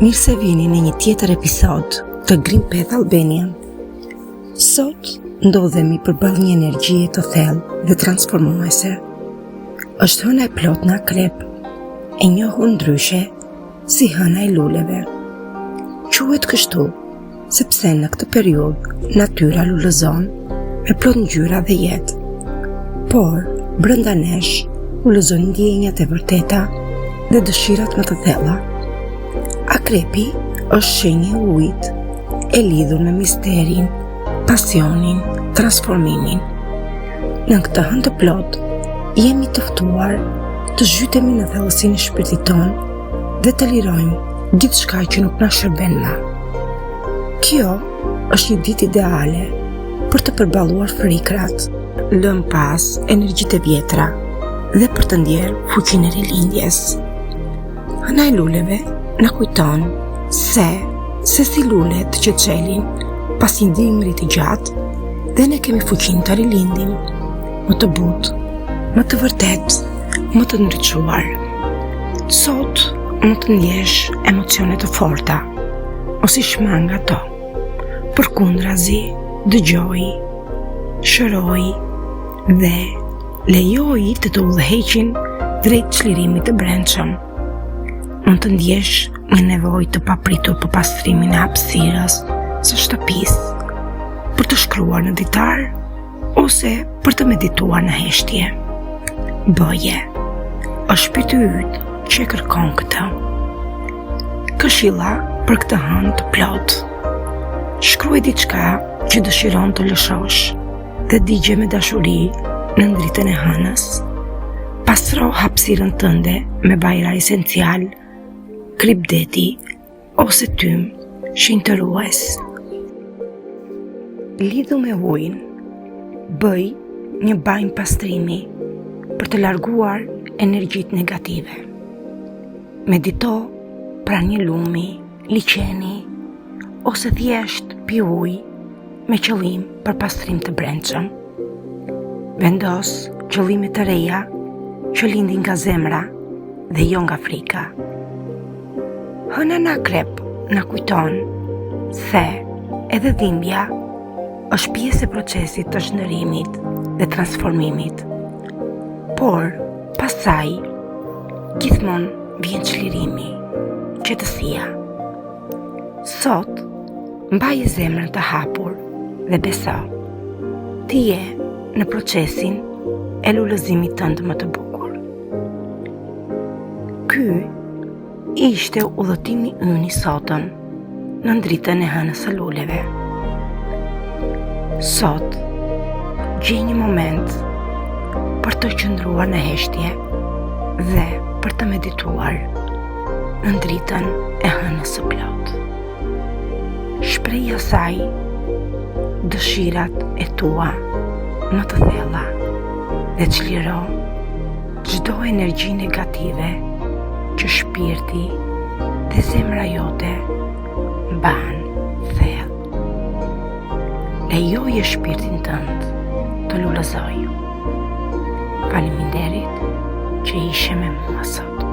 Mirë se vini në një tjetër episod të Green Path Albania. Sot ndodhemi përballë një energjie të thellë dhe transformuese. Është hëna e plot në Akrep, e njohur ndryshe si hëna e luleve. Quhet kështu sepse në këtë periudhë natyra lulëzon me plot ngjyra dhe jetë. Por brenda nesh lulëzon ndjenjat e vërteta dhe dëshirat më të thella. Akrepi është shenjë e ujit, e lidhur me misterin, pasionin, transformimin. Në këtë hënë të plot, jemi të ftuar të zhytemi në thellësinë e shpirtit ton dhe të lirojmë gjithçka që nuk na shërben më. Kjo është një ditë ideale për të përballuar frikrat, lënë pas energjitë e vjetra dhe për të ndjerë fuqinë e rilindjes. Hëna e luleve na kujton se si lulet që çelin pas një dimri të gjatë dhe ne kemi fuqinë të rilindim, më të butë, më të vërtet, më të ndriçuar. Sot më të ndjesh emocione të forta, ose shmang ato. Përkundrazi, dëgjoj, shëroj dhe lejoj të udhëheqin drejt çlirimit të brendshëm. Mund të ndjesh një nevojë të papritur për pastrimin e hapësirës së shtëpisë, për të shkruar në ditar ose për të medituar në heshtje. Bëje, është shpirti yt që e kërkon këtë. Këshilla për këtë hënë të plot. Shkruaj diçka që dëshiron të lëshosh dhe digje me dashuri në ndritën e hënës. Pastro hapësirën tënde me bajrar esencial, kripdeti ose tym shinërues. Lidhu me ujin, bëj një banjë pastrimi për të larguar energjitë negative. Medito pranë një lumi, liçeni ose thjesht pi ujë me qëllim për pastrim të brendshëm. Vendos qëllime të reja që lindin nga zemra dhe jo nga frika. Hëna në Akrep na kujton se edhe dhimbja është pjesë e procesit të zhndërimit dhe transformimit. Por pasaj gjithmonë vjen çlirimi, qetësia. Sot mbaje zemrën të hapur dhe beso. Ti je në procesin e lulëzimit tënd më të bukur. Ky ishte udhëtimi ynë i sotëm në ndritën e hënës së luleve. Sot gjej një moment për të qëndruar në heshtje dhe për të medituar në ndritën e hënës së plot. Shpreh asaj dëshirat e tua më të thella dhe çliro çdo energji negative që shpirti dhe zemra jote mban thellë. Lejoje shpirtin tënd të lulëzojë. Faleminderit që ishe me mua sot.